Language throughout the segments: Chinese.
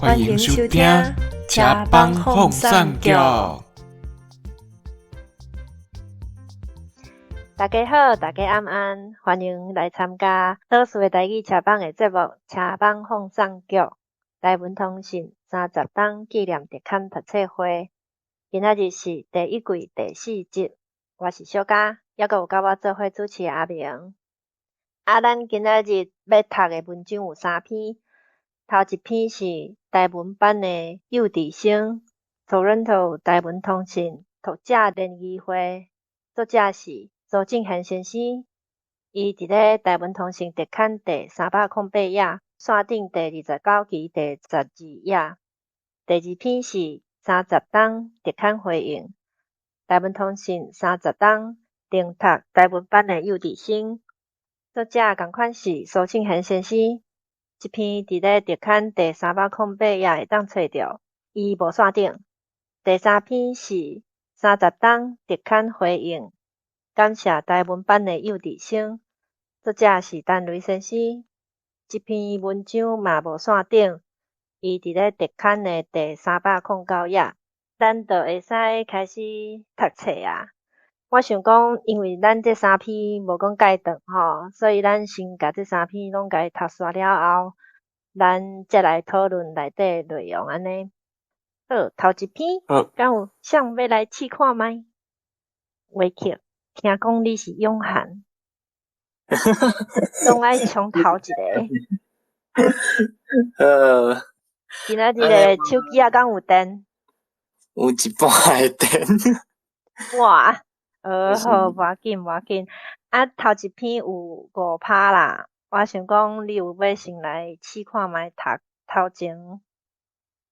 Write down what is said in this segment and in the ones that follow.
欢迎收听车帮放送局。大家好，大家晚安，欢迎来参加好事的台语车帮的节目《车帮放送局》台文通信30档纪念特刊读册会。今仔日是第一季第4集，我是小嘉，也有甲我做伙主持的阿明。咱今仔日要读的文章有3篇，头一篇是台文版的幼稚生 Toronto 台文通信读者联谊会，作者是周敬涵先生。伊伫咧台文通信特刊第308页，线顶第29期第12页。第二篇是30档特刊回应，台文通信30档订读台文版的幼稚生，作者同款是苏庆涵先生。这篇伫咧特刊第308页会当找到，伊无线顶。第三篇是30档特刊回应，感谢台文版的幼稚生，作者是陈雷先生。这篇文章嘛无线顶，伊伫咧特刊的第309页，咱就会使开始读册啊。我想讲，因为咱这3篇无讲介长吼，所以咱先甲这3篇拢甲伊读煞了后，咱再来讨论内底内容安尼。好，头一篇，敢有想要来试看卖？维克，听讲你是勇汉，总爱冲头一个。今仔日的手机啊，敢有电？有一半的电。哇，好，无要紧。头一篇有5%啦，我想讲你有要先来试看卖读头前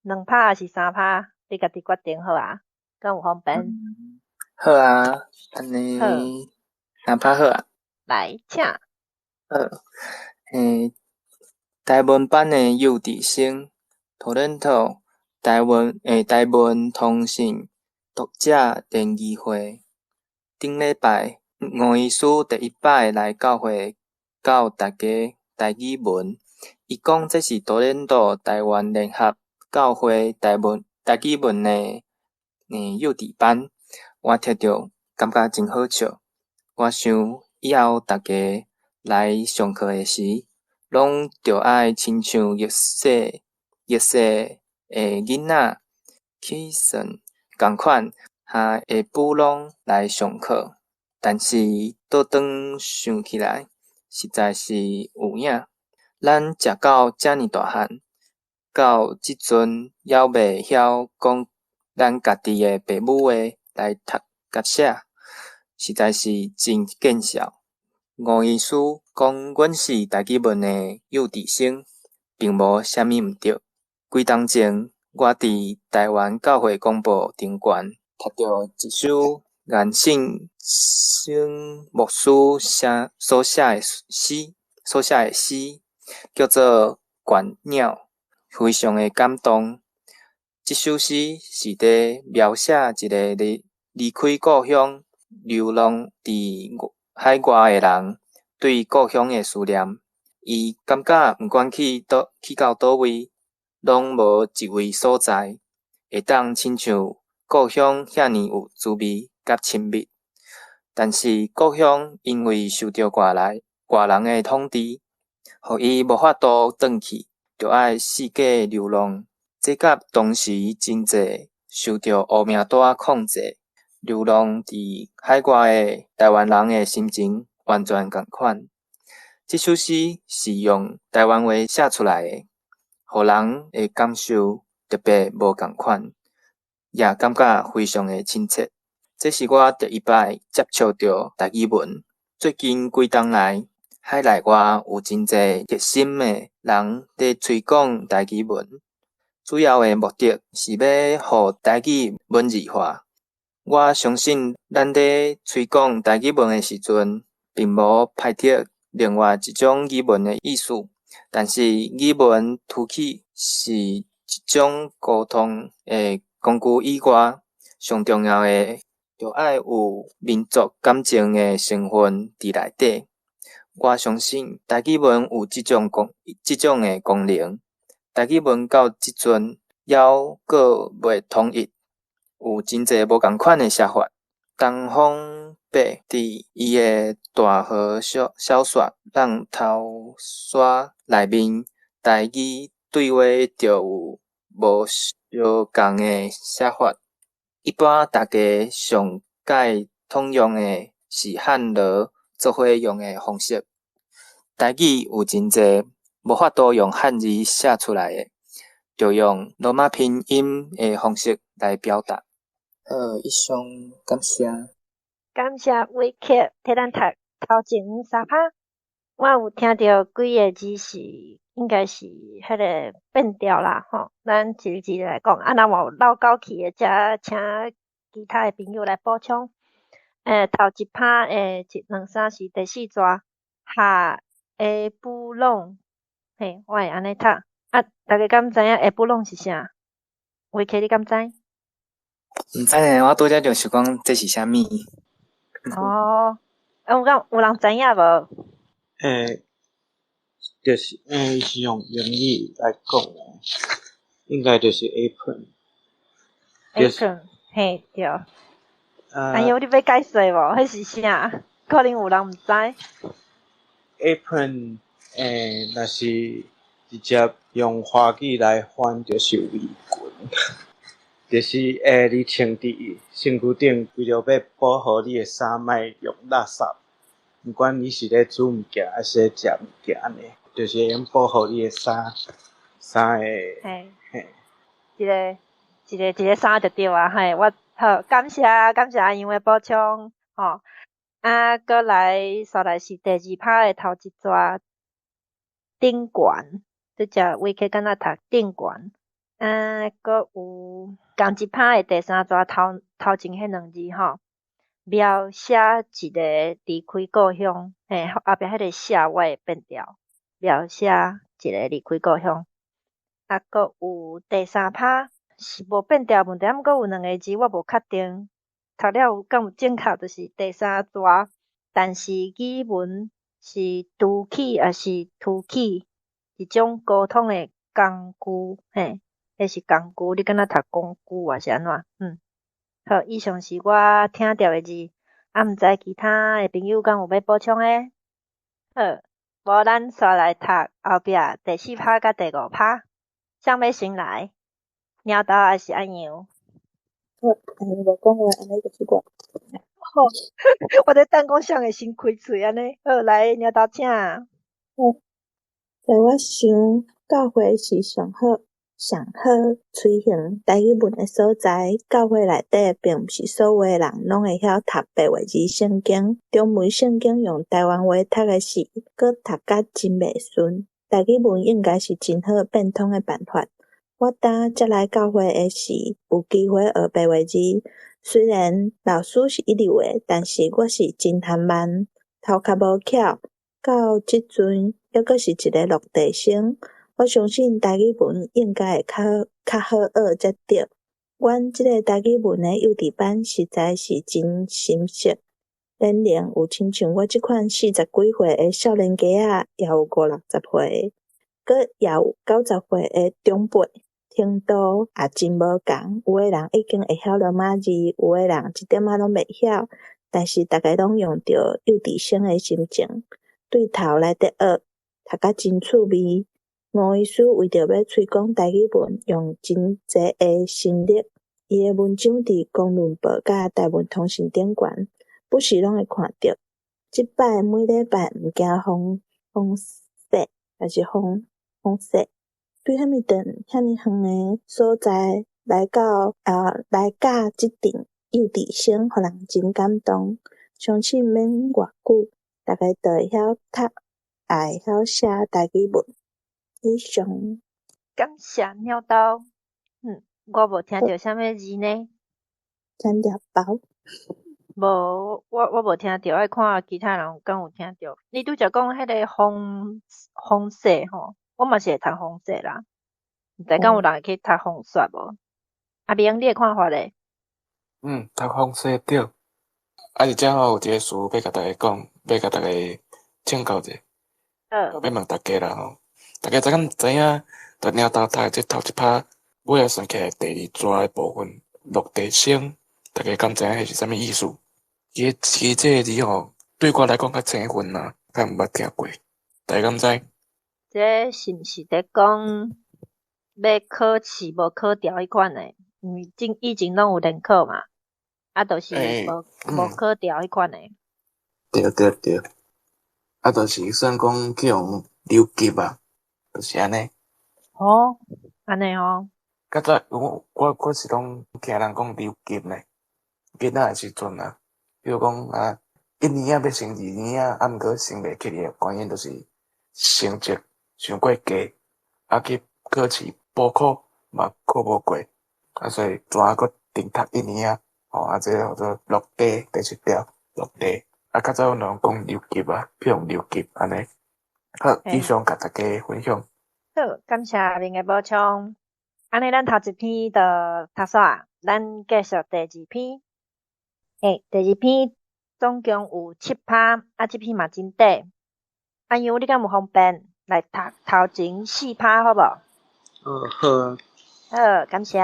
2%还是3%，你家己决定好啊，敢有方便？好啊，安尼3%好啊。来，请。台文版的幼稚生 Toronto 台文通信读者联谊会，顶礼拜吴医师第1摆来教会教大家台语文，伊讲这是多伦多台湾联合教会台语文的幼稚班，我听着感觉真好笑。我想以后大家来上课的时，拢着爱亲像热色的囡仔起床同款，下下晡拢来上课。但是倒转想起来，实在是有影。咱食到遮尔大汉，到即阵还袂晓讲咱家己的父母话来读甲写，实在是真见笑。吴医师讲阮是台语文的幼稚生，并无啥物毋对。几冬前，我伫台湾教会广播顶悬读到一首颜姓牧师所写的诗，叫做《鹳鸟》，非常的感动。这首诗是伫描写一个离开故乡、流浪伫海外的人对故乡的思念。伊感觉毋管去到倒位，拢无一位所在会当亲像故乡遐尼有滋味甲亲密。但是故乡因为受到外人的统治，互伊无法度转去，就爱四界流浪。这甲当时真济受到乌名带控制，流浪伫海外的台湾人的心情完全同款。这首诗是用台湾话写出来的，互人的感受特别无同款，也感觉非常的亲切。这是我第1摆接触到台语文。最近几冬来，海内外有真济热心的人在推广台语文，主要的目的是要互台语文字化。我相信咱在推广台语文的时阵，并无排斥另外一种语文的意思，但是语文凸起是一种沟通的工具以外，上重要的就要有民族感情的成分伫内底。我相信台语文有这种的功能，台语文到即阵，还阁袂统一，有真侪无共款的写法。东方白伫伊的大河小说《浪头沙》内面，台语对话就有无相共的写法。一般大家上界通用的是汉字做伙用的方式。台语有真侪无法度用汉字写出来的，就用罗马拼音的方式来表达。以上感谢。感谢伟克替咱读头前3趴。我有听到几个字是应该是迄个变调啦吼，咱一个来讲。若有漏câu去的，则请其他的朋友来补充。头一趴1、2、3是第4节哈下布隆，嘿，我会安尼读。大家敢知影下布隆是啥？伟克你敢知？毋知呢，我拄则就想讲这是啥物。哦，有人知影无？就是是用英语来讲的，应该就是 apron。apron， 嘿，对。哎呦，你要解释无？迄是啥？可能有人毋知。apron，若是直接用华语来翻，就是围裙，就是你穿伫身躯顶，为着要保护你的衫，莫用垃圾。毋管你是咧煮物件，还是咧食物件安尼，就是会用保护你的衫的。嘿，一个衫就对啊，嘿，我好感谢阿英的补充吼。过来煞来是第2趴的头一节顶悬，即只伟克敢若读顶悬。搁有共一趴的第3节头前迄2字吼。描写一个离开故乡，后壁迄个写我会变调，描写一个离开故乡。搁有第3趴是无变调问题，毋过有2个字我无确定，读了敢有正确，就是第3节，但是语文是拄起还是凸起一种沟通的工具，迄是工具，你敢若读工具还是安怎？好，以上是我听到的字，毋知其他的朋友敢有要补充的？好，无咱煞来读后壁第4趴甲第5趴，谁要先来？鸟豆还是安阳？好，安尼无讲话，安尼就是我。好，我在等讲谁会先开嘴安尼。好，来鸟豆请。在我想，教会是上好推行台语文的所在。教会内底并毋是所有的人拢会晓读白话字圣经，中文圣经用台湾话读的时，佫读甲真袂顺。台语文应该是真好变通的办法。我当接来教会的时，有机会学白话字，虽然老师是一流的，但是我是真含慢，头壳无巧。到即阵，抑阁是一个落地生。我相信台语文应该会较好学才对。阮即个台语文的幼稚班实在是真深色，年龄有亲像我即款40几岁的少年家仔，也有50、60岁，佮也有90岁的长辈。程度也真无共，有的人已经会晓罗马字，有的人一点仔拢袂晓，但是大家拢用着幼稚生的心情，对头来得学，读甲真趣味。吴医师为着要推广台语文，用真济的心力，伊的文章伫公论报甲台文通信顶悬，不时拢会看到。即摆每礼拜毋惊风雪，还是风雪。对虾米等遐尼远的所在来教即阵幼稚生，互人真感动。相信免偌久，大家都会晓读，也会晓写台语文。以上，感谢鸟豆。我无听到啥物字呢？剪条包。无，我无听到，爱看其他人敢有听到。你拄则讲迄个风雪吼，我嘛是会读风雪啦。毋知敢有人会去读风雪无？阿明，你的看法咧？读风雪对。而且有一个事要甲大家讲，要甲大家请教者。要问大家啦吼。大家敢知影？大领导读即头一拍，尾仔算起来第二逝诶部分落地生，大家敢知影迄是啥物意思？其实即个字吼，对我来讲较青分啦，较毋捌听过。大家敢知？这是毋是伫讲要考试无考掉迄款诶？因为以前拢有联考嘛，就是无考掉迄款诶。对，就是算讲去用留级啊，就是安尼。哦，安尼哦。较早我是拢听人讲留级呢，囡仔诶时阵啊，比如讲1年要升2年毋过升袂起诶原因就是成绩伤过低，去考试补考嘛考无过，所以转搁重读1年这个叫做落地，第7条落地。较早阮拢讲留级去用留级安尼。好，以上甲大家分享。好，感谢阿明诶补充。安尼咱头一篇就读煞，咱继续第二篇。第二篇总共有7趴，这篇嘛真短。阿杨，你敢有方便来读头前4趴好无？好啊。好，感谢。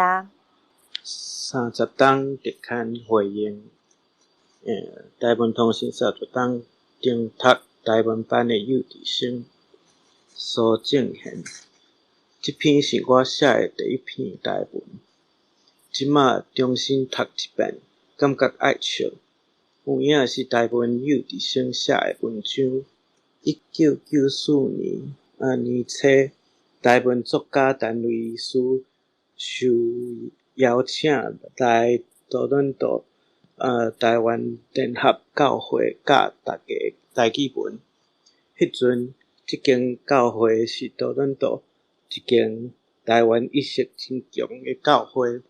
30档特刊回应，台文通讯30档订读台文版的幼稚生苏正贤。这篇是我写的第一篇台文，即马重新读一遍，感觉爱笑。有影是台文幼稚生写的文章。1994年年初，台文作家陈瑞斯受邀请来多伦多台湾联合教会教大家台语文。迄阵，即间教会是多伦多一间台湾意识真强的教会，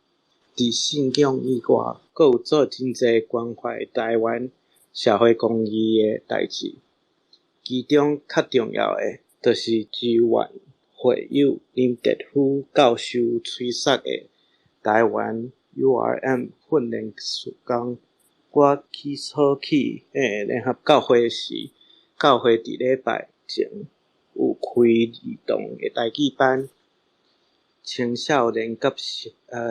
伫信仰以外，阁有做真侪关怀台湾社会公益的代志。其中较重要的，就是支援会友林德夫教授吹杀的台湾 URM 训练事工。我起草起联合教会时，教会伫礼拜前有开儿童的台语班，青少年甲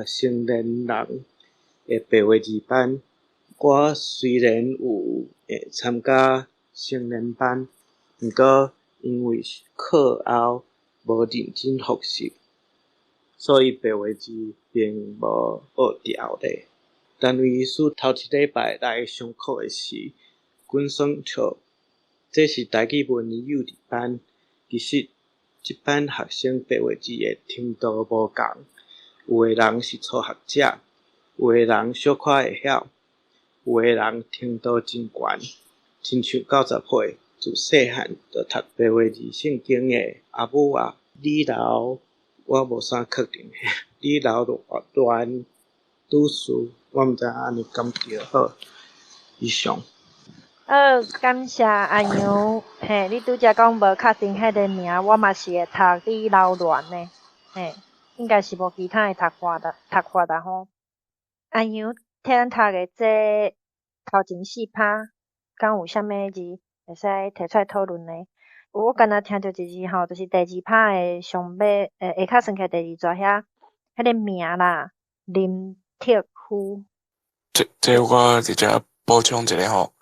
成年人的白话字班。我虽然有参加成人班，毋过因为课后无认真复习，所以白话字并无学掉咧。陈律师头一礼拜来上课的时，阮算笑，这是台语文的幼稚班。其实，这班学生白话字的程度无共，有的人是初学者，有的人小可会晓，有的人程度真悬，亲像90岁自细汉就读白话字圣经的阿母李老，我无啥确定，李老乱拄事，我毋知安尼敢对好。以上。好，感谢阿杨。你拄则讲无确定迄个名，我嘛是会读李老乱呢。应该是无其他的读法啦吼。阿杨替咱读的这头前4趴，敢有啥物字会使提出来讨论呢？我敢若听到一字吼，就是第2趴的上尾下骹算起第2逝遐，迄个名啦，林特夫。这我直接补充一下吼，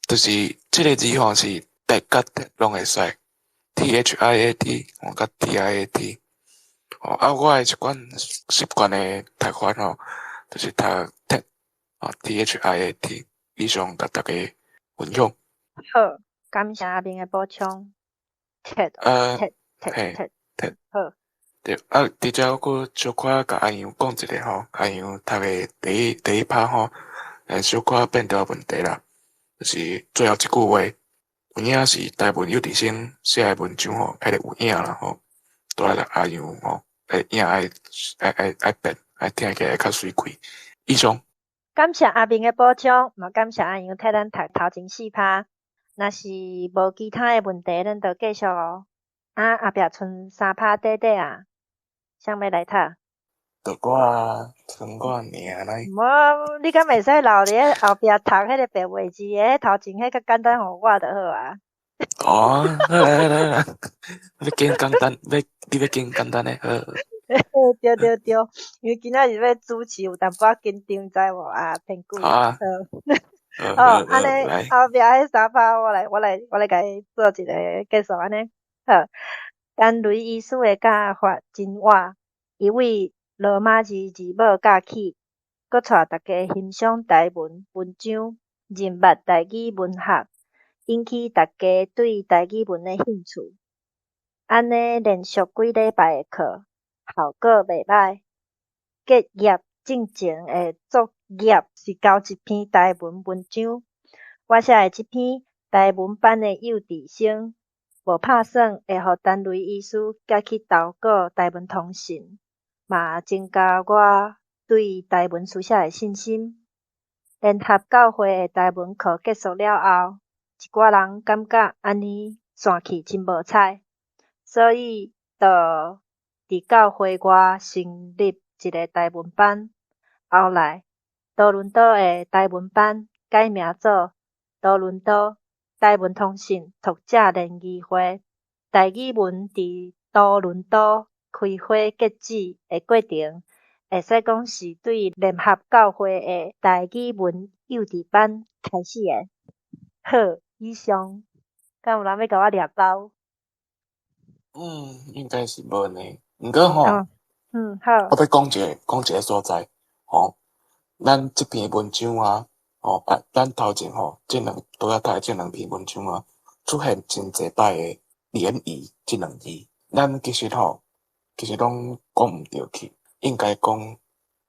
就是这个字吼是特甲特拢会使 ，THIAT 甲 TIAT。我的一款习惯的读法吼，就是读特THIAT。以上甲大家分享。好，感谢阿明的补充。特。好。对，直接我小可甲阿杨讲一下吼，阿杨读的第一趴吼，小可变调问题啦，就是最后一句话，有影是台文幼稚生写的文章吼，迄个有影啦吼，倒来阿杨吼，影爱变，听起来会较水开。以上。感谢阿明的补充，嘛感谢阿杨替咱读头前4趴。若是无其他的问题，咱就继续哦。后壁剩3趴短啊。谁要来读？就我剩我尔来。你敢袂使留伫后壁读迄个白话字的，头前迄个简单互我就好啊。哦，好来好来好来，要简简单，你要简简单诶，好。对对对，因为今仔日要主持，有淡薄仔紧张，知无啊？骗鬼。好啊，好，安尼来，后壁迄三趴，我来甲伊做一个结束安尼。好，甘雷医师的教法真活，一位罗马字字母教起，搁带大家欣赏台文文章，认捌台语文学，引起大家对台语文的兴趣。安尼连续几礼拜的课，效果袂歹。结业进前的作业是交一篇台文文章。我写的这篇台文版的幼稚生，无拍算会互陈雷医师寄去投稿台文通信，嘛增加我对台文书写的信心。联合教会的台文课结束了后，一寡人感觉安尼线去真无彩，所以就伫教会外成立一个台文班。后来多伦多的台文班改名做多伦多台文通信读者联谊会。台语文伫多伦多开花结籽的过程，会使讲是对联合教会的台语文幼稚班开始的。好，以上，敢有人要甲我掠包？应该是无呢。毋过吼，好，好，我要讲一个所在，吼，咱即篇文章啊，吼，咱头前吼，拄仔读即两篇文章啊，出现真侪摆诶联谊即两字，咱其实拢讲毋对去，应该讲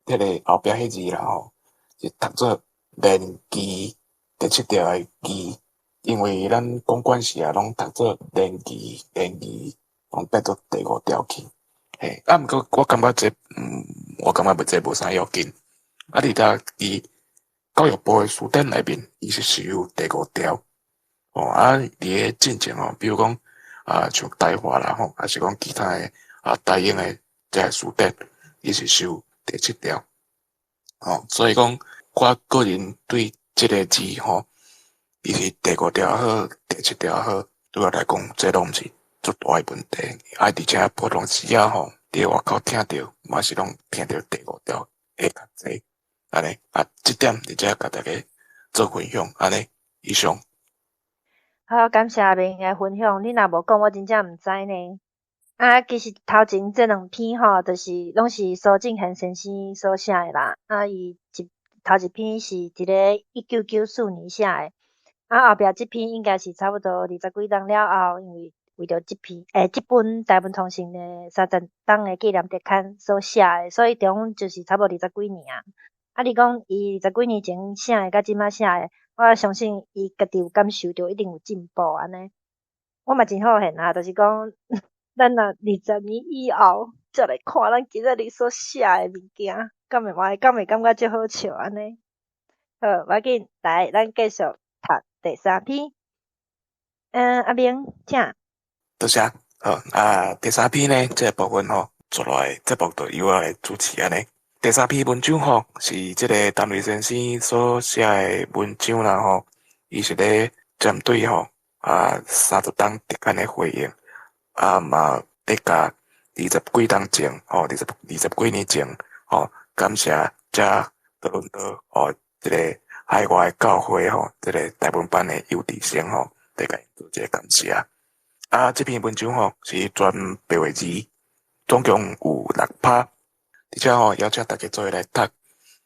迄个后壁迄字啦吼，是读做联谊第七条诶谊，因为咱讲惯势啊，拢读做联谊，拢变做第五条去。嘿，毋过我感觉我感觉这无啥要紧。啊，伫教育部诶书典内面，伊是有第五条。哦，啊，伫个进前吼，比如讲像台华啦吼，还是讲其他诶台英诶这个书典，伊是有第七条。哦，所以讲，我个人对即个字吼，伊是第五条好，第七条好，对我来讲，这拢毋是足大诶问题。啊，而且普通时啊吼，伫外口听着，嘛是拢听着第五条会较济。安尼啊，即点而且甲大家做分享，安尼以上。好，感谢阿明的分享。你若无讲，我真正毋知呢。其实头前这两篇吼，就是拢是苏正贤先生所写的啦。伊头一篇是伫咧1994年写的，后壁这篇应该是差不多20几年了后，因为着这本台文通信的30档的纪念特刊所写的，所以中就是差不多20几年啊。你讲伊20几年前写的，甲即摆写的，我相信伊家己有感受到，一定有进步安尼。我嘛真好幸就是讲。咱若20年以后再来看咱今仔日所写的物件，敢会感觉足好笑安尼。好，无要紧，来，咱继续读第三篇。阿明，请。多谢。好第三篇呢，这个部分吼，做来节目就由我来主持安尼。第三篇文章吼，是这个陈雷先生所写的文章啦吼，伊是咧针对吼30档特刊的回应。嘛，咧甲20几年前，20几年前，感谢遮多伦多这个海外的教会这个台湾版的幼稚生咧甲做一个感谢。这篇文章是全白话字，总共有6趴，而且邀请大家做伙来读。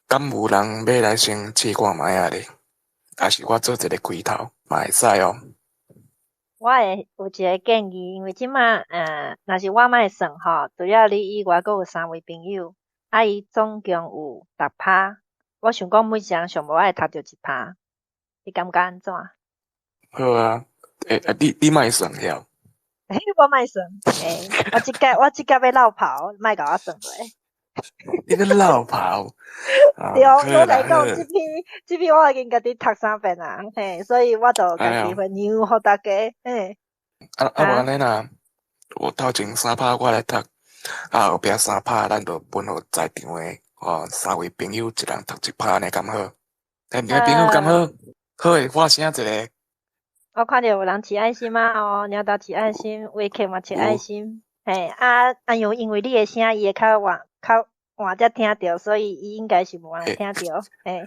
敢有人要来先试看卖啊咧？还是我做一个开头嘛会使哦？我会有一个建议，因为即摆若是我莫算除了你以外，阁有3位朋友，伊总共有6趴。我想讲每一人上无爱读着1趴，你感觉安怎？好啊，你莫算了。我莫算，我即届要落跑，莫甲我算落。你个老炮！对，我来讲这篇我已经家己读3遍啦，所以我就家己分享互大家，无安尼啦，我头前3趴我来读，后壁3趴咱就分互在场诶3位朋友，一人读1趴安尼敢好？2个朋友敢好？好诶，发声一个。我看到有人饲爱心啊，哦，鸟豆饲爱心，维克嘛饲爱有心，嘿，因为你的声伊会较晚才听到，所以伊应该是无人会听到，嘿，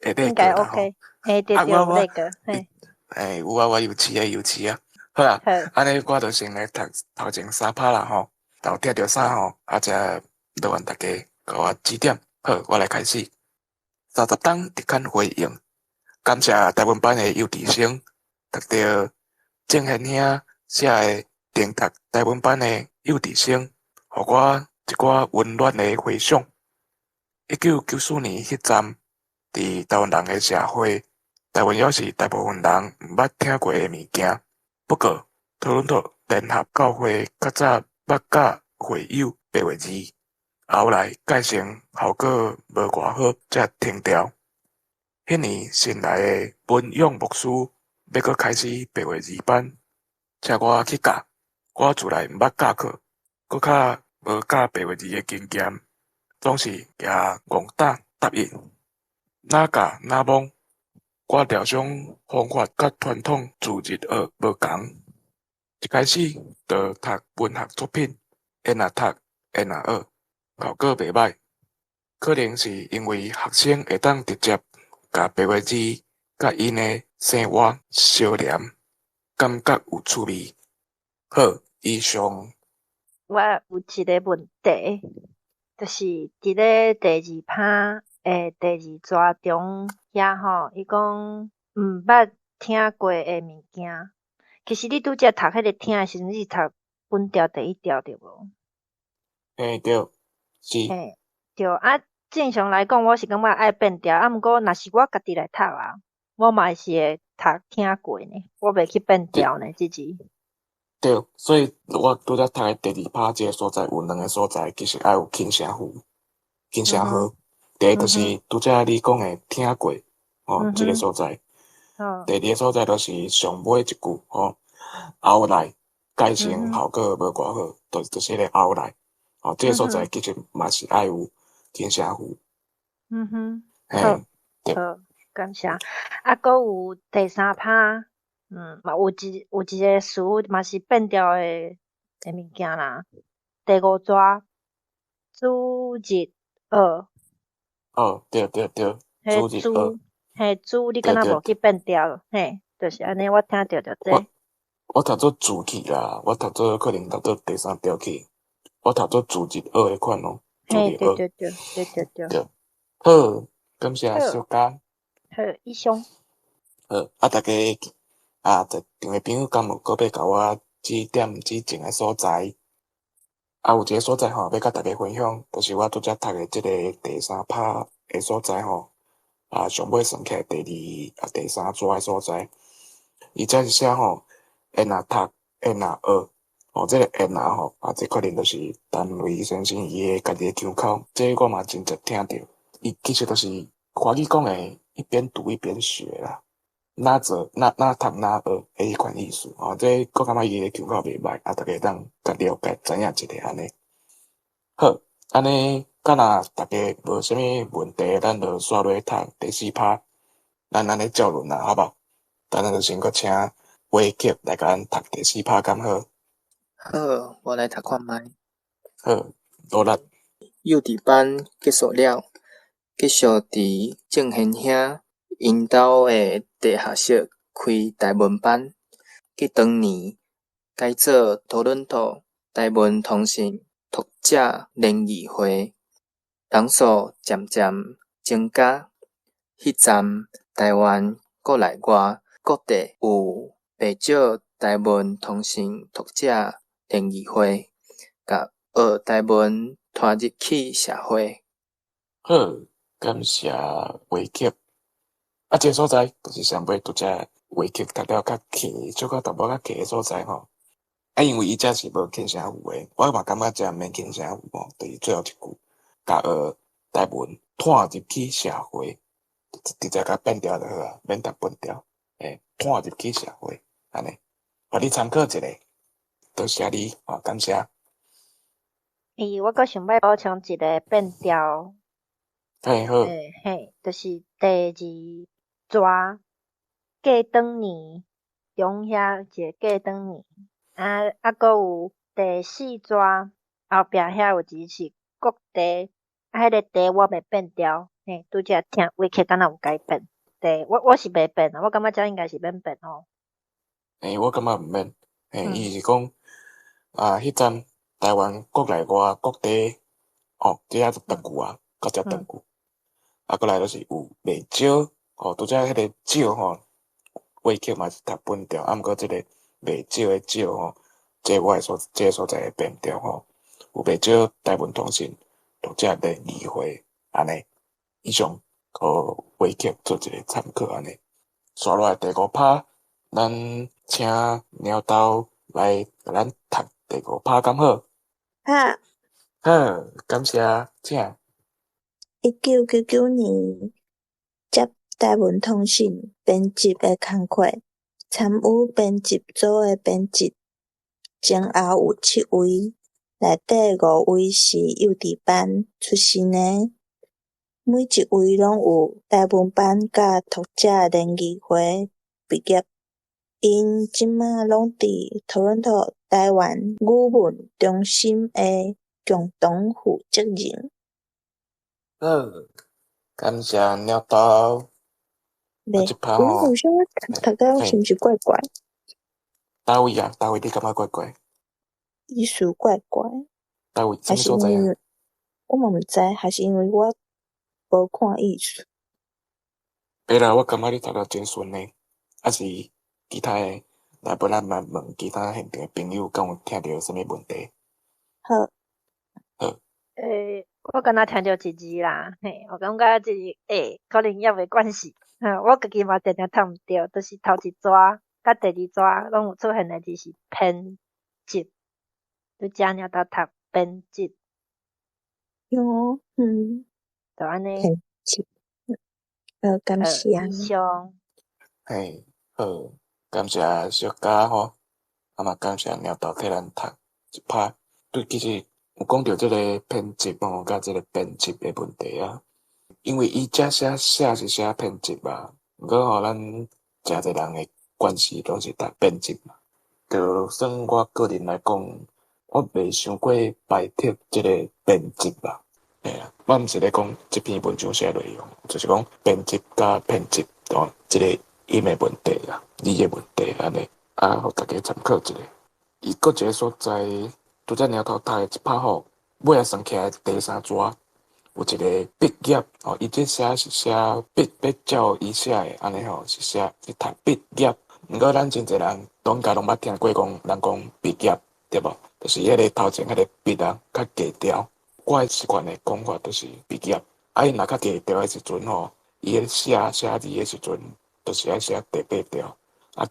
会应该过啦吼。OK，嘿，对啊，对，有那个，嘿，有啊，我有饲啊。好啊，好，安尼我就先来读头前3拍啦吼，然后听着啥吼，才劳烦大家甲我指点。好，我来开始。30档直刊回应，感谢台湾版的幼稚生读到郑贤兄写的订读台湾版的幼稚生，互我一寡温暖的回想。1994年迄站，伫台湾人的社会，台湾也是大部分人毋捌听过的物件。不过，多伦多联合教会较早捌教会友8月2，后来改成效果无偌好，才停掉。迄年新来的文勇牧师要搁开始8月2班，请我去教。我自来毋捌教课，搁较无教8月2的经验。总是也戆胆答应，哪教哪懵。我疗伤方法甲传统自日学无共，一开始就读文学作品，会若读会若学，效果袂歹。可能是因为学生会当直接甲白话字甲因的生活相连，感觉有趣味。好，以上。我有一个问题，就是伫咧第2趴诶第2节中遐吼，伊讲毋捌听过诶物件。其实你拄则读迄个听诶时阵，你是读本调第1条对无？嘿，对，是，嘿，对啊。正常来讲，我是感觉爱变调，啊，毋过若是我家己来读啊，我嘛是会读听过呢，我袂去变调呢，即字。对，所以我拄则读的第2趴即个所在有2个所在，其实爱有轻声符、轻声号。第一就是拄则你讲的听过，吼，即个所在。第2个所在就是上尾一句，吼，后来改成效果无偌好，就是迄个后来，吼，即个所在其实嘛是爱有轻声符。好，好，感谢。啊，搁有第3趴，嘛有一个词嘛是变调诶物件啦。第5节，主日学。哦，对对对，主日学。嘿，主你敢若无去变调，嘿，就是安尼，我听着着这。我读做主去啦，我读做可能读做第3条去，我读做主日学迄款咯，主日学。对，好，感谢小嘉。好，以上。好，大家在场诶朋友，敢有搁要甲我指点指正诶所在？有一个所在吼，要甲大家分享，就是我拄则读诶即个第3趴诶所在吼，上尾算起来第3节诶所在，伊则是写吼，会若读会若学，吼，即个会若吼，这可能就是陈维先生伊诶家己诶腔口，这我嘛真侪听着，伊其实就是华语讲诶，一边读一边学啦。哪做哪读哪学诶迄款意思吼，这我感觉伊诶腔口袂歹，大家当甲了解知影一下安尼。好，安尼敢若大家无啥物问题，咱就刷落读第4趴，咱安尼照论啦，好无？咱就先搁请维克来甲咱读第4趴，敢好？好，我来读看卖。好，努力。幼稚班结束了，继续伫郑贤兄因兜诶地下室开台文班。去当年改做多伦多台文通信读者联谊会，人数渐渐增加。迄站台湾国内外各地有不少台文通信读者联谊会，甲学台文拖入去社会。好，感谢维克。这个所在就是上尾拄则维克读了较轻，做到淡薄较轻诶所在吼。因为伊遮是无轻声符诶，我嘛感觉遮毋免轻声符吼，就是最后一句，甲学台文拖入去社会，直接甲变调就好啊，免读本调，拖入去社会，安尼，互你参考一下。多谢你，感谢。我阁想要补充一个变调。嘿，好。嘿，就是第2节，过当年中遐一个过转年，搁有第四纸后壁遐有字是国题，迄个题我袂变掉，嘿，拄则听话客敢若有改变，对，我是袂变啊，我感觉这应该是免变吼。我感觉毋免，伊嗯是讲迄阵台湾国内外各地，这就长久啊，搁遮长久，过来就是有袂少，拄则迄个少话客嘛是读本调，毋过即个袂少诶少即我即个所在诶变调有袂少台湾通信读者联谊会安尼，以上互话客做一个参考安尼。刷落来第五趴，咱请鸟豆来甲咱读第五趴，敢好？啊，好，感谢，请。1999年接台湾通信编辑的工课，参与编辑组的编辑，前后有7位，内底5位是幼稚班出身的，每一位拢有台湾班甲读者联谊会毕业。因即马拢伫多伦多台湾语文中心的共同负责人。好，感谢鸟豆。咧，即趴有啥读到是毋是怪怪？倒位啊？倒位你感觉怪怪？意思怪怪，倒位什还是因么所在啊？为我嘛毋知，还是因为我无看意思。袂啦，我感觉你读到真顺诶，是其他诶，来要咱嘛问其他现场诶朋友，敢有听到啥物问题？好，好，我敢若听着一字啦，嘿，我感觉即可能也袂关系，我家己嘛定定读毋着，就是头一纸甲第二纸拢有出现诶字是编辑，拄则尔搭读编辑，哟，就安尼，很奇，感谢。以上，嘿，好，感谢小嘉嘛感谢鸟豆替咱读一拍。对，其实有讲到即个编辑甲即个编辑诶问题啊，因为伊遮写是写编辑嘛，毋过咱诚侪人诶关系拢是读编辑嘛。就算我个人来讲，我袂想过摆脱即个编辑啦。我毋是咧讲即篇文章写内容，就是讲编辑甲编辑即个音诶问题啦，字诶问题安尼，互大家参考一下。伊搁一个所在，拄则鸟头读诶一拍尾仔算起来第三纸，有一个毕业伊即写是写毕要照伊写诶安尼是写是读毕业。毋过咱真侪人拢捌听过讲，人讲毕业对无？就是迄个头前迄个毕啊，较低调。我诶习惯诶讲法就是毕业。伊若较低调诶时阵伊咧写字诶时阵，就是爱写第八条。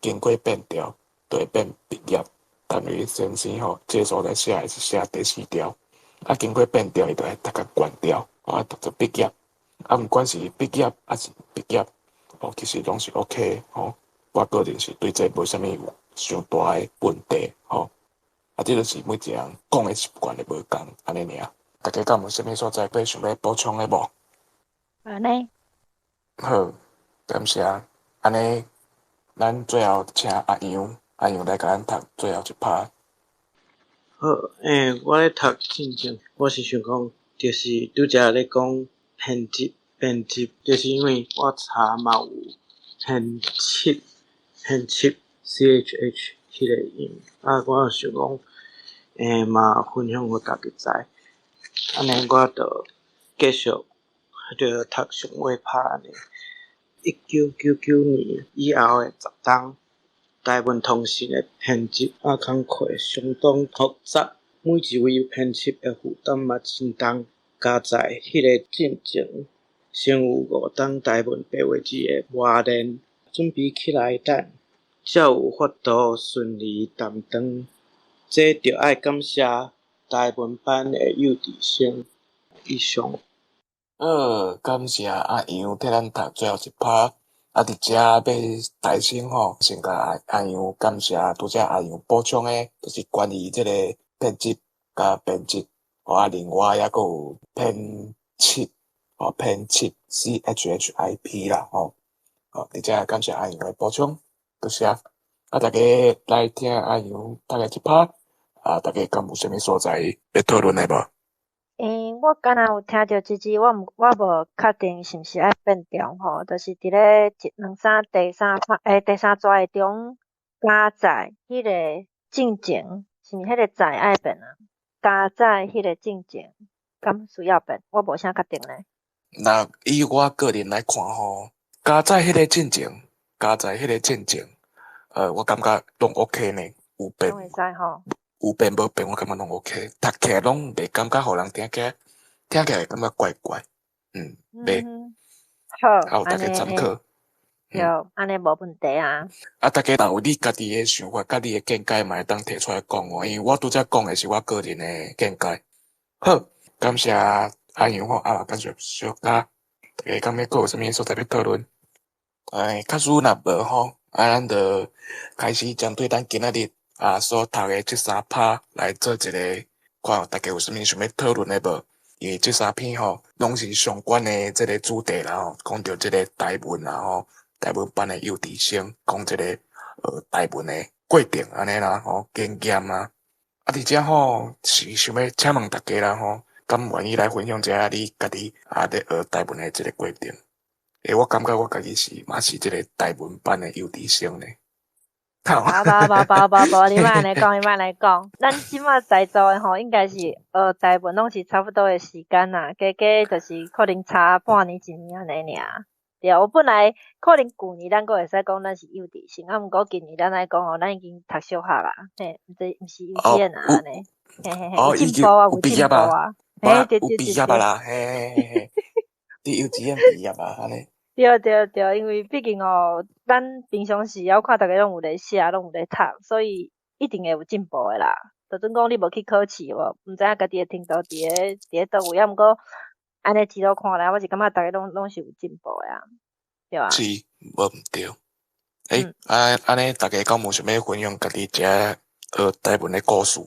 经过变调，就会变毕业。但是先生即个所在写诶是写第四条。经过变调，伊就会读较悬调，读做毕业。毋管是毕业还是毕业，其实拢是 OK 我个人是对这无啥物有上大诶问题这就是每一个人讲诶习惯会无共安尼尔。大家敢有啥物所在要想要补充诶无？安尼，好，感谢。安尼，咱最后请阿杨来甲咱读最后一趴。好，我咧读进前，我是想讲，就是拄则咧讲编辑，就是因为我查嘛有编辑CHH 迄个音，我想讲，嘛分享互家己知，安尼我着继续着读上尾拍安尼。1999年以后诶10档。台湾通信诶编辑工课相当复杂，每一位编辑诶负担嘛真重，加在迄个进程，先有5档台湾白话字诶磨练，准备起来等，才有法度顺利谈长。这着爱感谢台湾版诶幼稚生。以上。好，感谢阿杨替咱读最后一趴。伫遮要大声先甲阿杨感谢，拄则阿杨补充诶，就是关于即个编辑甲编辑，另外还佫有编辑编辑 CHHIP 啦伫遮感谢阿杨诶补充，多谢。大家来听阿阳大概一拍，大家敢有啥物所在要讨论的无？我敢若有听着一支，我无确定是毋是爱变调吼，就是伫咧第三节的中加载迄个进前，是毋是迄个载爱变啊？加载迄个进前，敢需要变？我无啥确定咧。那以我个人来看吼，加在迄个进程，我感觉拢 OK 呢，有变拢会使吼。有变无变，我感觉拢 OK，读起来拢袂感觉互人听起来感觉怪怪，袂，好，大家参考。对，安尼无问题啊。大家若有你家己的想法，甲你的见解嘛，会当提出来讲哦。因为我拄则讲的是我个人的见解。好，感谢阿阳吼，感谢小家，大家敢要阁有啥物所在要讨论？假使若无吼，咱就开始针对咱今仔日所读的这3拍来做一个，看大家有啥物想要讨论的无？因为这3篇吼，拢是相关的这个主题啦吼，讲到这个台文啦吼。台文班的幼稚生讲这个台文的过程安尼啦吼，经验啊，而且吼是想要请问大家啦吼，敢愿意来分享一下你家己咧学台文的这个过程？我感觉我家己嘛是这个台文班的幼稚生呢。无，你莫安尼讲，咱即马在座的吼，应该是学台文拢是差不多的时间啦，加就是可能差半年一年安尼尔。对，我本来可能旧年咱阁会使讲咱是幼稚生，毋过今年咱来讲吼，咱已经读小学啦，嘿，毋是幼稚园啊安尼，有进步啊，有进步啊，有毕业啊啦，嘿，伫幼稚园毕业啊，安尼。对，因为毕竟咱平常时要看大家拢有咧写，拢有咧读，所以一定会有进步的啦。就算讲你无去考试，毋知影家己的程度伫咧倒位，毋过安尼一路看来，我是感觉大家拢是有进步的啊，对啊。是，无毋对。安尼大家敢有想要分享家己遮学台文的故事？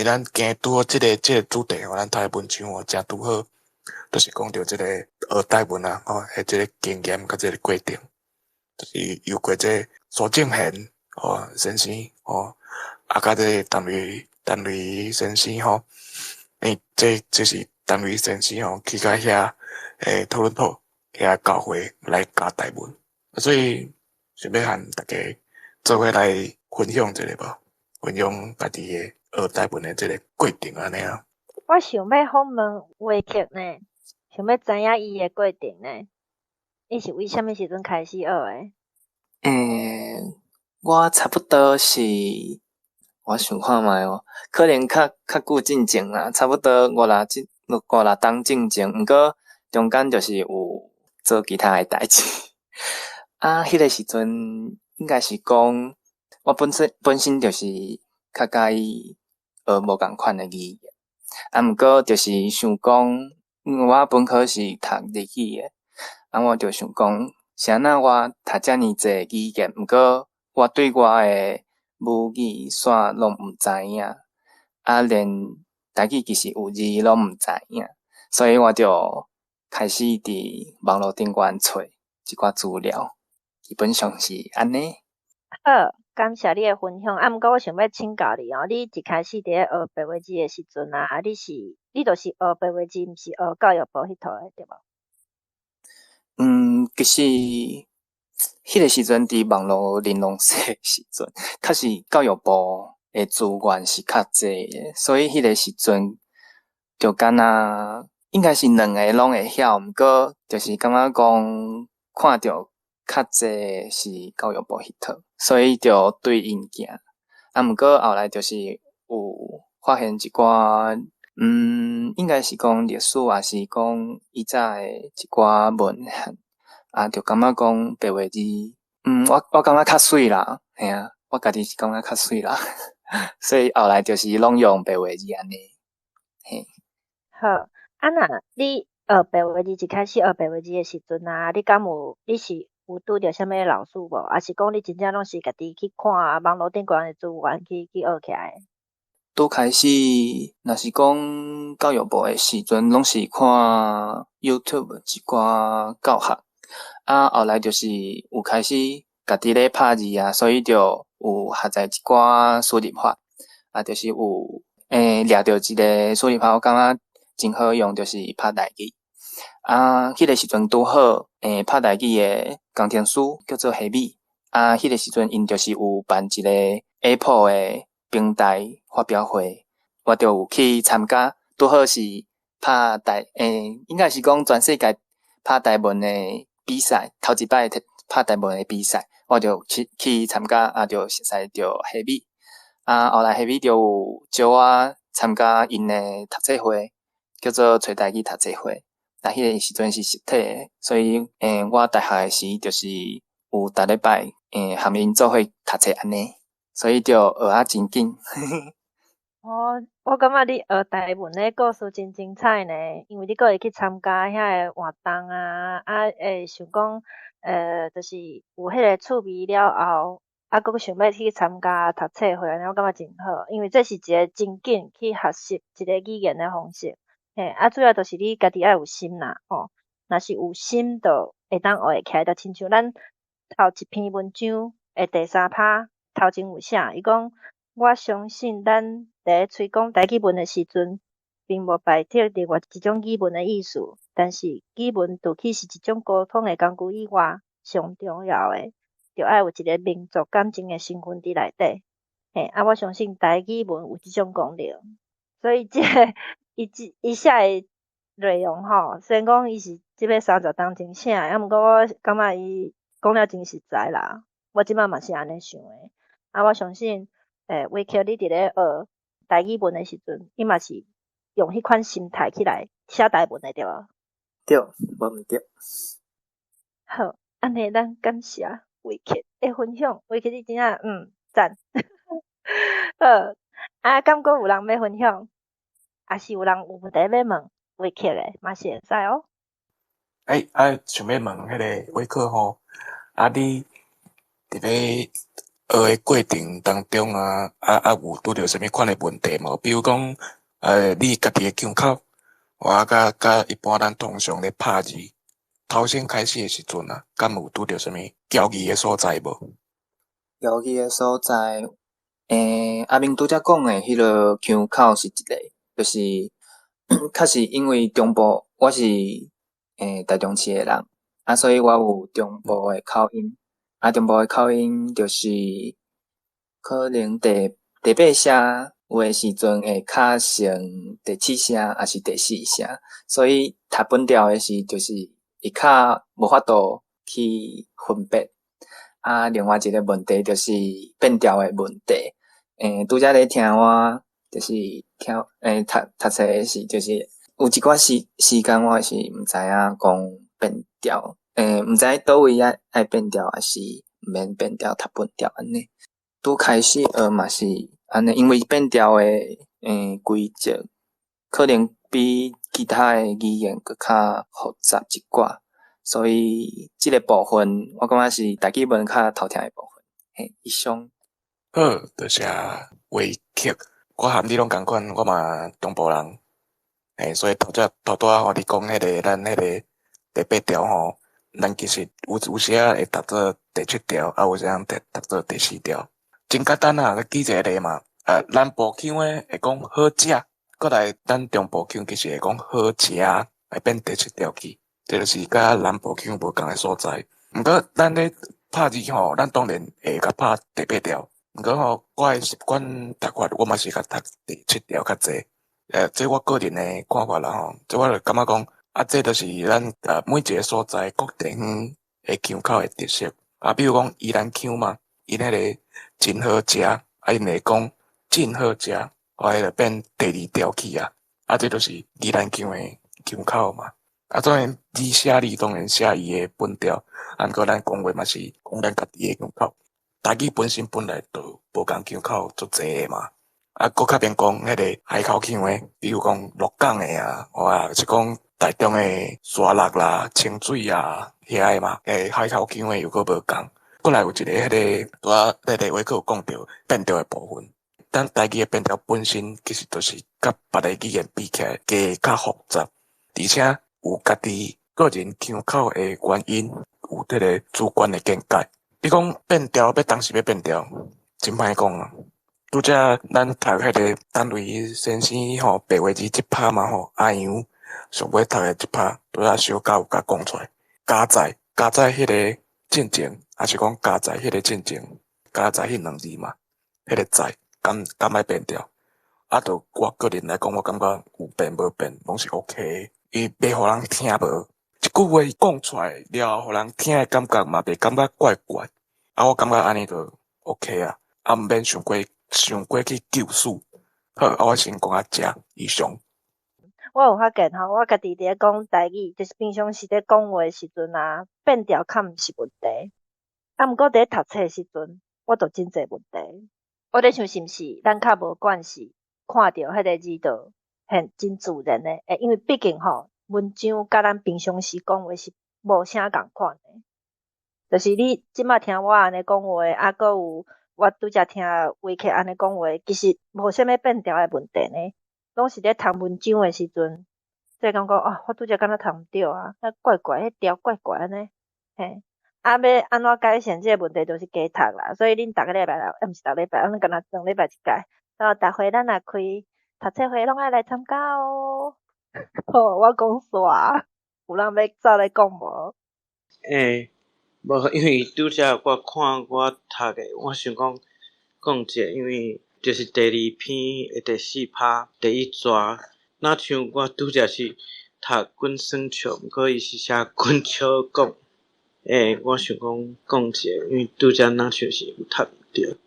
咱今日拄好即个主题吼，咱台文章吼，正拄好，就是讲到即个学台文啊，迄即个经验甲即个过程，就是有过这苏正贤先生甲即个陈瑞先生吼，这是陈瑞先生吼去甲遐讨论铺遐教会来教台文，所以想要和大家做伙来分享一下无？分享家己的学台文的这个过程安尼啊。我想要访问话剧呢，想要知影伊的过程呢。伊是为虾米时阵开始学的？我差不多是，我想看觅可能较久进前啦，差不多5、6冬进前，毋过中间就是有做其他的代志。迄个时阵应该是讲，我本身就是较介意学无共款的语言，毋过就是想讲，因为我本科是读日语的，我就想讲，是安那我读遮尔济语言，毋过我对我的母语煞拢毋知影，连台语其实有字拢毋知影，所以我就开始伫网络顶悬找一寡资料，基本上是安尼。好，感谢你的分享。毋过我想要请教你你一开始伫咧学白话字的时阵你就是学白话字，毋是学教育部迄套的，对无？其实迄个时阵伫网络玲珑式的时阵，确实教育部的资源是较济的，所以迄个时阵就敢若应该是2个拢会晓，毋过就是感觉讲看着较济是教育部迄套，所以就对应行。毋过后来就是有发现一寡应该是讲历史，也是讲以前的一寡文献，就感觉讲白话字，我感觉较水啦，嘿啊，我家己是感觉较水啦，所以后来就是拢用白话字安尼，嘿。好，若你学白话字一开始学白话字的时阵你是有拄着啥物老师无？还是讲你真正拢是家己去看网络顶悬的资源去学起来的？拄开始，若是讲教育部的时阵，拢是看 YouTube 一寡教学，后来就是有开始家己咧拍字所以就有下载一寡输入法，就是有掠着一个输入法，我感觉真好用，就是拍台语。迄个时阵拄好，拍台语的工程师叫做夏米，迄个时阵因就是有办一个 Apple 的平台发表会，我就有去参加，拄好是拍应该是讲全世界拍台文的比赛，头一摆拍台文的比赛，我就去参加，就熟悉着夏米，后来夏米就有招我参加因的读册会，叫做找台语读册会。迄个时阵是实体的，所以我大学的时就是有逐礼拜含因做伙读册安尼，所以就学真紧。我感觉你学台文的故事真精彩呢，因为你阁会去参加遐个活动想讲就是有迄个趣味了后，阁想要去参加读册会，安尼我感觉真好，因为这是一个真紧去学习一个语言的方式。主要就是你家己要有心啦，若是有心就会当学会起来，就亲像咱头一篇文章的第3趴头前有写，伊讲我相信咱伫吹讲台语文的时阵，并无排斥另外一种语文的意思，但是语文除去是一种沟通的工具以外，上重要的就要有一个民族感情的成分伫内底。我相信台语文有即种功能，所以这个伊写的内容虽然讲伊是即个30当前写的，毋过我感觉伊讲了真实在啦。我即摆嘛是安尼想的。我相信维克你伫咧学台语文的时阵，伊嘛是用迄款心态起来写台文的对无？对，无毋对。好，安尼咱感谢维克的分享，维克你真正赞。好，敢阁有人要分享？还是有人有问题要问维克的，嘛是会使哦。想要问迄个维克吼，你伫咧学的过程当中有拄着啥物款的问题无？比如讲，你家己的腔口，甲一般咱通常咧拍字，头先开始的时阵敢有拄着啥物交易的所在无？交易的所在，阿明拄则讲的迄个腔口是一个。就是确实因为中部我是台中市的人，所以我有中部的口音，中部的口音就是可能第8声有诶时阵会较像第7声还是第4声，所以读本调的时就是会较无法度去分别。另外一个问题就是变调的问题，拄则咧听我。就是读册的时，就是有一寡时间我是毋知影讲变调，毋知倒位爱变调，还是毋免变调读本调安尼。拄开始学嘛是安尼，因为变调的规则可能比其他的语言佫较复杂一寡，所以即个部分我感觉是台语文较头听的部分。以上。好，多谢维克。我含你拢共款，我嘛中部人，所以头拄仔互你讲迄个咱迄个第8条吼，咱其实有时会读做第7条，有时读做第4条。真简单举一个例嘛，南部腔诶会讲好食，过来咱中部腔其实会讲好食，会变第7条去，这就是甲南部腔无共诶所在。毋过咱咧拍字吼，咱当然会甲拍第8条。毋过我诶习惯读法，我嘛是甲读第7条较济。这我个人诶看法啦这我就感觉讲，这就是咱每一个所在各地方诶腔口诶特色。比如讲宜兰腔嘛，因迄个真好食，因会讲真好食，迄个变第2条去这就是宜兰腔诶腔口嘛。当然字写字当然写伊诶本调，毋过咱讲话嘛是讲咱家己诶腔口。台语本身本来就无共腔口足济诶嘛，搁较免讲迄个海口腔诶，比如讲鹿港诶是讲台中诶沙鹿啦、清水遐诶嘛，海口腔诶又搁无共。过来有一个迄个拄仔维克有讲着变调诶部分，咱台语诶变调本身其实就是甲别个语言比起来加较复杂，而且有家己个人腔口诶原因，有迄个主观诶见解。你讲变调要当时要变调，真歹讲啊。拄则咱读迄个单位先生吼，白话字一拍嘛吼，阿杨上尾读的一拍，拄则小教有甲讲出来，加在迄个进前，还是讲加在迄个进前，加在迄两字嘛，迄个在敢爱变掉？啊，就我个人来讲，我感觉有变无变，拢是 OK。伊袂互人听无，一句话讲出来了，互人听的感觉嘛，袂感觉怪怪。啊，我感觉安尼就 OK 啊，啊，毋免想过去救死。好，啊，我先讲啊，遮以上。我有发现吼，我家己伫咧讲台语，就是平常时咧讲话的时阵啊，变调较毋是问题。啊，毋过伫咧读册的时阵，我就真侪问题。我咧想是毋是咱较无惯势，看着迄个字就很真自然诶。因为毕竟吼，文章甲咱平常时讲话是无啥共款诶。就是你即马听我安尼讲话，啊，搁有我拄则听话客安尼讲话，其实无啥物变调诶问题呢。拢是咧读文章诶时阵，才感觉哦，我拄则敢若读毋着啊，那怪怪，迄调怪怪安尼，嘿。啊，要安怎改善即个问题，就是加读啦。所以恁逐个礼拜啦，毋是逐礼拜，咱敢若2礼拜一届。然后逐回咱若开读册会，拢爱来参加哦。哦，我讲煞，有人要走来讲无？无，因为拄则我看我读诶，我想讲一下，因为就是第2篇诶第4拍第1节，若像我拄则是读滚酸笑，毋过伊是写滚笑讲。我想讲一下，因为拄则若像是有读毋着。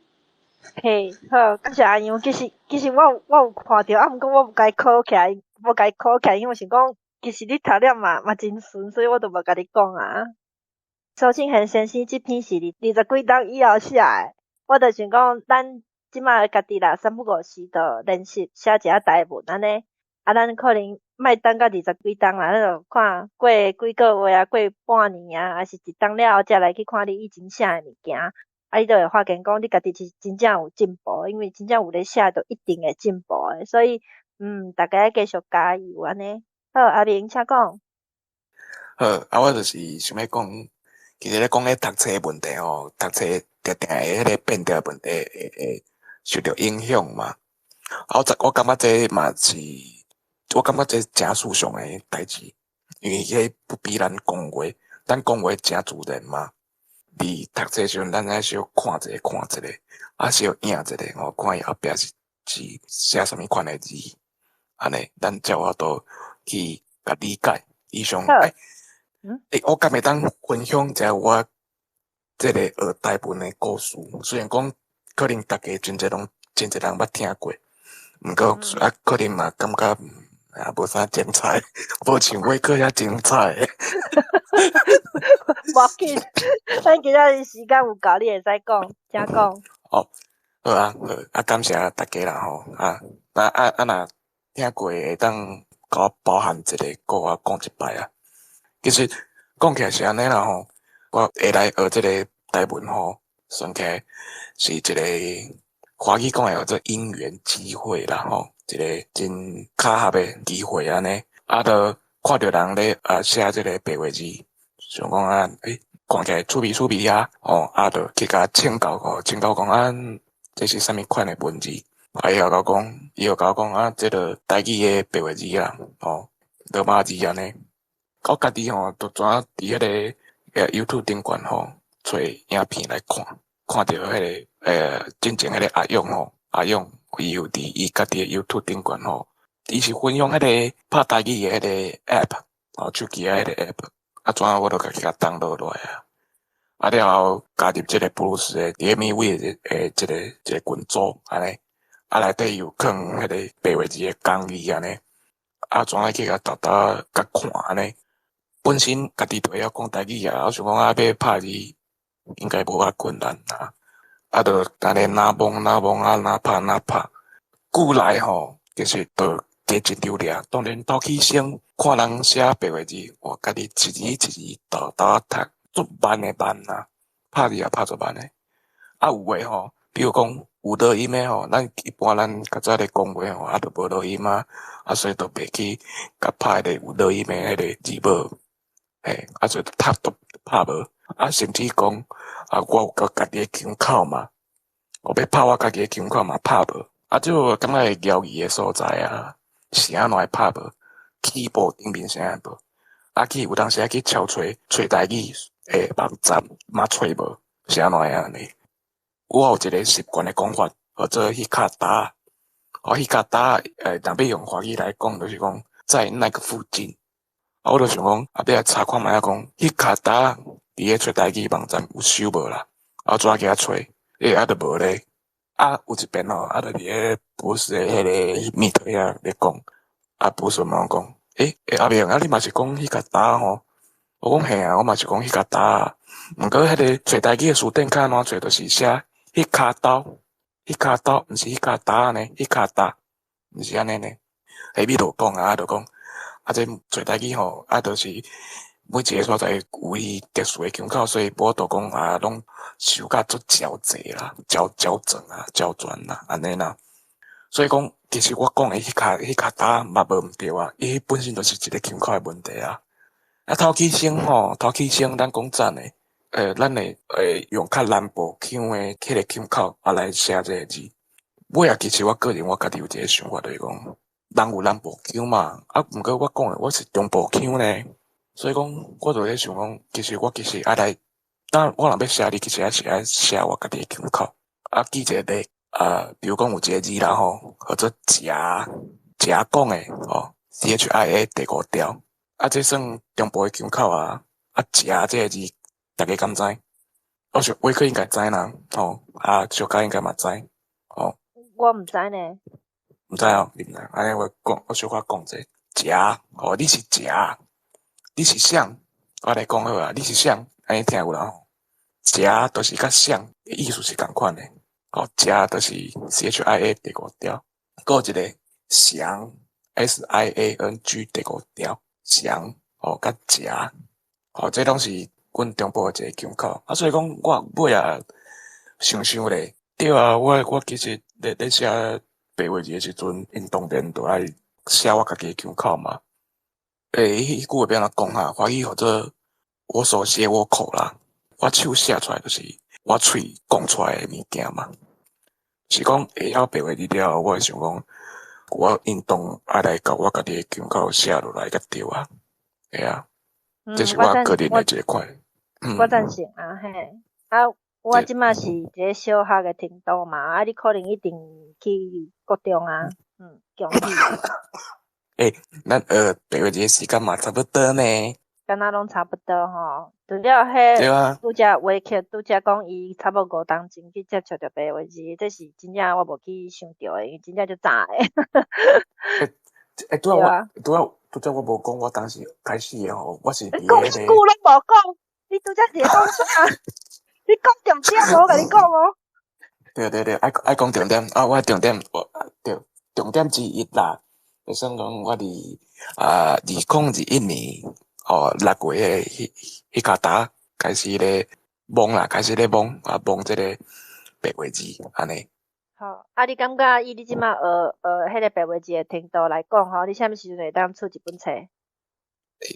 嘿，好，感谢阿杨。其实我有看着，啊，毋过我无甲伊考起来，因为想讲，其实你读了嘛真顺，所以我就无甲你讲啊。苏庆恒先生即篇是20几档以后写诶，我就想讲，咱即马家己啦，3不5时就练习写一下台文安尼，啊，咱可能莫等到20几档啦，咱就看过几个月啊，过半年啊，还是一档了后，才来去看你以前写诶物件，啊，你就会发现讲你家己是真正有进步，因为真正有咧写，就一定会进步诶，所以大家继续加油安尼。好，阿明请讲。好，啊，我就是想要讲。其实咧讲咧读册诶问题吼，读册定定诶迄个变调问题会受到影响嘛。我感觉这嘛是，我感觉这真事实诶代志，因为迄不比咱讲话，咱讲话真自然嘛。伫读册时阵，咱爱小看一个，啊小影一个吼，看伊后壁是写啥物款诶字，安尼咱才有法度去甲理解。以上我敢会当分享一下我这个学台文的故事。虽然讲可能大家真侪人捌听过，毋过可能嘛感觉无啥精彩，无像我课遐精彩。无要紧，咱今仔时间有够，你会使讲，请讲。好啊，感谢大家啦吼若听过会当甲我包含一个，甲我讲一摆啊。其实讲起来是安尼啦吼，我会来学这个台文吼，算起来是一个华语讲诶叫做因缘机会啦吼，一个真巧合诶机会安尼，啊，就看着人咧写这个白话字，想讲看起来趣味啊，啊，就去甲请教讲这是啥物款诶文字，伊又甲我讲这个台语诶白话字啦，罗马字安尼。我家己吼，就怎伫迄个YouTube 顶悬吼，找影片来看着迄个真正迄个阿勇伊有伫伊家己的 YouTube 顶悬吼，伊是分享迄个拍台语的迄个 App， 手机的迄个 App， 怎我就家己甲download落来啊，了后加入即个布鲁斯的 DMV 的即个群组安尼，内底有放迄个白话字的讲义安尼，怎去甲甲看安尼。本身家己就会晓讲台语啊，我想讲要拍字应该无遐困难啊，就当然哪摸哪拍，久来吼，其实就加一流俩。当然斗起先看人写白话字，我家己一字倒读，足慢啦，拍字也拍足慢诶。有诶吼，比如讲有录音诶吼，一般较早咧讲话吼，就无录音啊，所以就袂去甲拍迄个有录音诶迄个字幕。所以拍无，甚至讲我有甲家己诶腔口嘛，要拍我家己诶腔口嘛拍无，就感觉会摇移诶所在啊，是安怎会拍无？起步顶面啥无？去有当时去敲找台语诶网站嘛找无，是安怎会安尼？我有一个习惯诶讲法，叫做迄卡达。迄卡达若要用华语来讲，就是讲在那个附近。我就想讲，要来查看觅下讲，迄卡达伫咧找台语网站有收无啦？抓去遐找，就无咧。有一边就伫咧博士诶迄个密推咧讲，博士问我讲，阿明你嘛是讲迄卡达吼？我讲嘿啊，我嘛是讲迄卡达，毋过迄个找台语诶书店较安怎找，就是写迄卡刀，毋是迄卡达呢，迄卡达，毋是安尼呢。下面就讲就讲。这做台语吼，就是每一个所在有伊特殊诶腔口，所以无就讲拢收甲足矫正啦、矫正啊、矫转啦，安尼啦。所以讲，其实我讲诶迄卡搭嘛无毋对啊，伊本身就是一个腔口诶问题啊。头起先咱讲真诶，咱会用较南部腔诶迄个腔口来写这个字。尾其实我个人我家己有一个想法，就是讲。人有南部腔嘛，毋过我讲诶，我是中部腔呢，所以讲，我就咧想讲，其实来，当然我若要写你，其实是爱写我家己诶腔口，记一个例，比如讲有一个字啦吼，或者食讲诶CHIA 第5条，这算中部诶腔口啊，食这个字，大家敢知？我想威克应该知啦，小佳应该嘛知，我毋知呢。毋知哦，你毋知，安尼我小可讲者，食，你是食，你是啥？我来讲好啊，你是啥？安尼听有啦吼，食就是甲啥意思是共款诶，食就是 CHIA 第5条，还有一个翔 SIANG 第5条，翔甲食，这拢是阮中部诶一个腔口，所以讲我尾想咧，对啊，我其实咧写。白话字诶时阵，因当然都爱写我家己诶腔口嘛。迄句话要安怎讲哈？华语或者我手写我口啦，我手写出来就是我喙讲出来诶物件嘛。是讲会晓白话字了，我会想讲，我运动爱来甲我家己诶腔口写落来甲对啊。会啊，这是我个人诶一个看。我赞成啊，嘿。我即马是一个小学诶程度嘛，你可能一定去国中啊，强去。咱白话字诶时间嘛差不多呢。敢若拢差不多吼，除了迄拄则话客拄则讲伊差不多5当前去接触着白话字，这是真正我无去想着诶，真正就早诶。拄则我无讲，我当时开始诶吼，我是你讲一句拢无讲，你拄则是讲啥？你讲重点，我甲你讲哦。对，爱讲重点我重点，对，重点之一啦。就算讲我伫2021年6月迄卡达开始咧摸这个白话字安尼。好，你感觉以你即马迄个白话字诶程度来讲吼，你啥物时阵会当出一本册？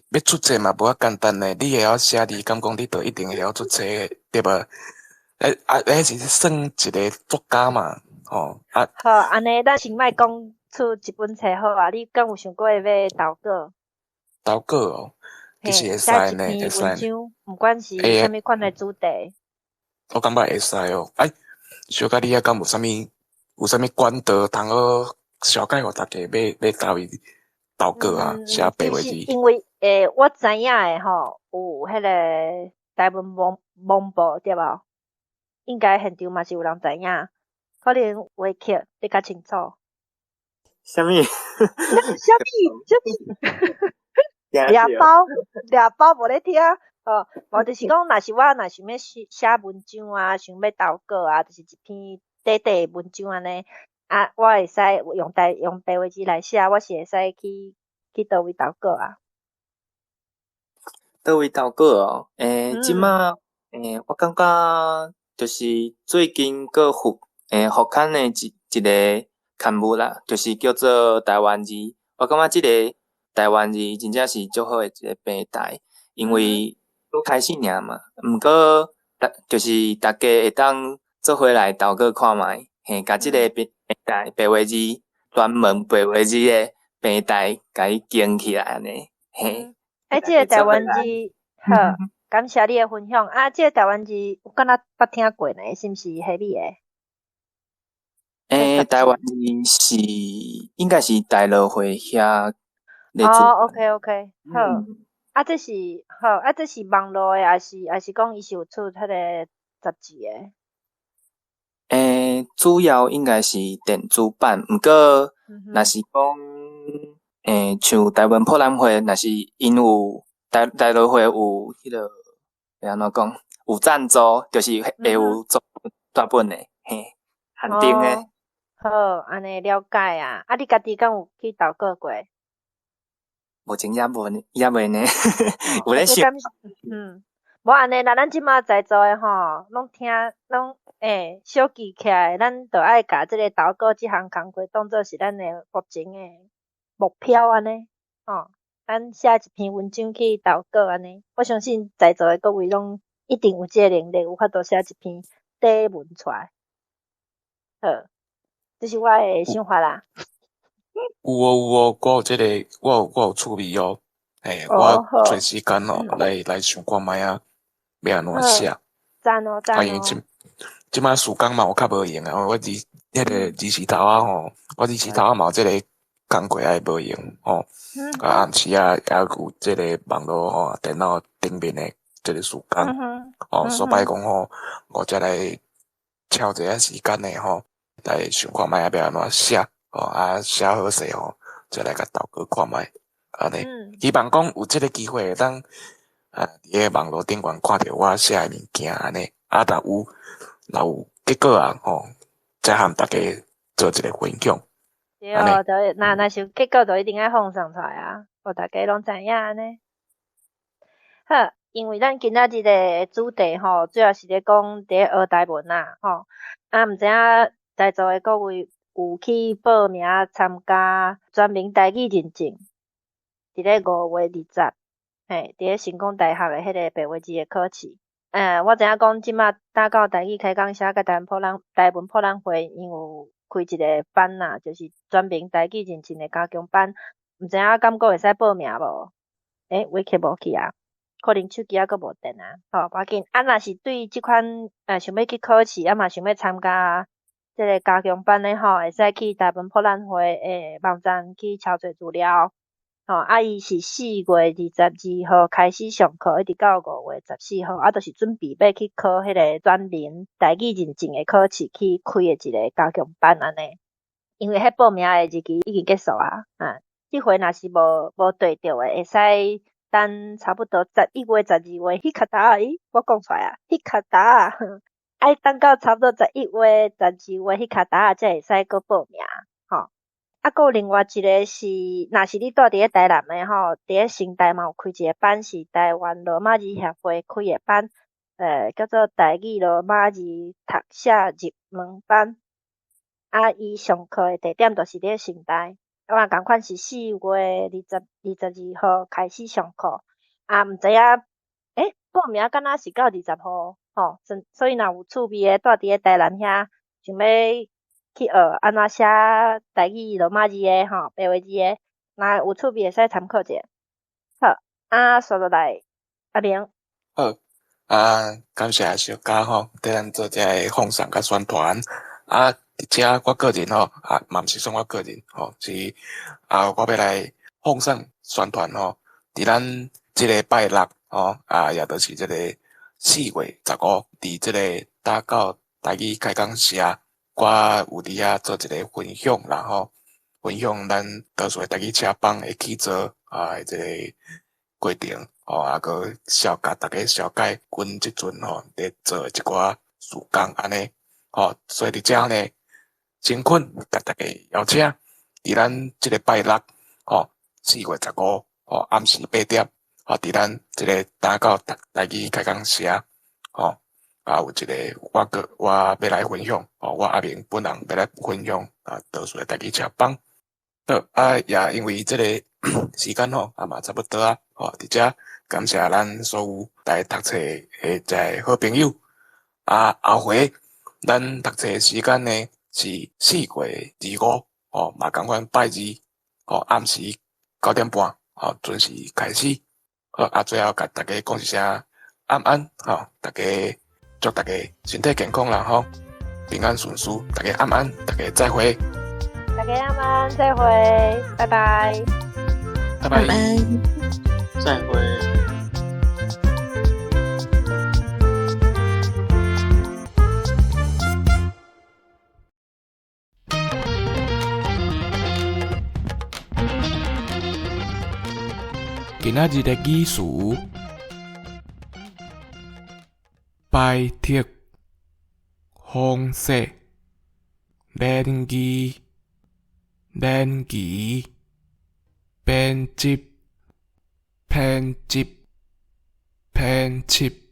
要出册嘛，无遐简单呢。你会晓写字，敢讲你就一定会晓出册，对无？是算一个作家嘛，好，安尼咱先莫讲出一本册好啊。你敢有想过要投稿？投稿其实会使呢，会使。文章，毋管是啥物款诶主题。我感觉会使哦。小可你敢有啥物管道通好小解互大家要投投稿啊，写白话字。因为我知影诶吼，有迄个台文网部对无？应该现场嘛是有人知影，可能话客你较清楚。啥物？掠包无咧听无就是讲，若是我若想要写文章啊，想要投稿啊，就是一篇短文章安尼我会使用白话字来写，我是会使去倒位投稿啊？倒位投稿哦？即马我感觉就是最近个复刊的一个刊物啦，就是叫做台湾字。我感觉即个台湾字真正是足好诶一个平台，因为刚开始尔嘛，毋过就是大家会当做伙来投稿看觅，嘿，甲即个平台白话字专门白话字的平台，甲伊建起来安尼，嘿。即个台湾字好，感谢你的分享。即个台湾字有敢若捌听过呢，是毋是迄里的？台湾字是应该是大陆会遐咧做。OK， 好。这是好，这是网络的，还是讲伊是有出迄个杂志的？主要应该是电子版，毋过若是讲像台湾博览会，若是因有大陆会有迄个要安怎讲，有赞助，就是会有做大本的，嘿，限定的。好，安尼了解啊。你家己敢有去投稿过？目前也未呢，有咧想。无安尼，若咱即马在座的吼，拢小记起来，咱就爱甲即个投稿即项工作当做是咱的目前的目标安尼。咱写一篇文章去投稿安尼，我相信在座的各位拢一定有即个能力，有法度写一篇短文出来。好，这是我的想法啦。有我有即个，我有趣味哦。我找时间来想看觅啊，要安怎写。赞哦！因为即摆时间嘛有较无用啊，我迄个日时头啊吼，我日时头啊嘛有即个工课也无用吼。暗时啊也有即个网络吼，电脑顶面的即个时间。所以讲吼，我才来敲一下时间的吼，来想看觅要安怎写。写好势吼，再来甲投稿看觅，安尼。希望讲有即个机会，当伫个网络顶悬看着我写诶物件安尼，若有结果啊吼，再和大家做一个分享。对，若是有结果，就一定爱放上出来啊，互大家拢知影安尼。好，因为咱今仔日的主题吼，主要是咧讲伫学台文啦吼。毋知影在座的各位有去报名参加全民台语认证，伫咧5月20，伫咧成功大学的迄个白话字的考试。我知影讲即马打到台语开讲写甲台文博览会，因有开一个班啦，就是全民台语认证的加强班。毋知影感觉会使报名无？我去无去啊？可能手机还阁无电啊。无要紧。若是对即款想要去考试，嘛想要参加即个加强班的吼，会使去台文博览会诶网站去抄做资料。伊是4月22号开始上课，一直到5月14号，就是准备要去考迄个全民台语认证的考试，去开的一个加强班安尼。因为迄报名的日期已经结束啊。即回若是无对着的，会使等差不多11月、12月迄较早我讲出来啊，迄较早爱等到差不多11月、12月迄较早才会使搁报名。还有另外一个是，若是你住伫咧台南的吼，伫咧新台嘛有开一个班，是台湾罗马字协会开的班，叫做台语罗马字读写入门班。伊上课的地点就是伫咧新台，共款是4月22号开始上课。毋知影，报名敢若是到20号吼，所以若有趣味的住伫咧台南遐，想要去学安怎写台语罗马字的吼，白话字的，若有趣味会使参考者。好，说落来，阿明。好，感谢小嘉吼，对咱做这个奉送甲宣传。伫遮我个人吼，嘛毋是算我个人吼，是我要来奉送宣传吼，伫咱即个拜六吼，也就是即个4月15，伫即个打到台语开讲社。我有伫遐做一个分享啦吼，分享咱倒数台语车帮会去做即个过程个甲大家了解阮即阵咧做一寡事工安尼所以伫遮呢，真困甲大家邀请伫咱即个拜六4月15暗时8点伫咱即个打到台语开讲社有一个我要来分享我阿明本人要来分享倒数的台语车帮。好也因为即个时间嘛差不多伫遮感谢咱所有来读册的即个好朋友后回咱读册时间呢是4月25哦，嘛同款拜二哦，暗时9点半哦，准时开始。最后甲大家讲一声晚安哦，大家祝大家身体健康啦吼，平安顺遂，大家晚安，大家再会，大家晚安，再会，拜拜，拜拜，晚安。再会。今仔日的语词：摆脱、方式、联谊、联谊、编辑、编辑、编辑。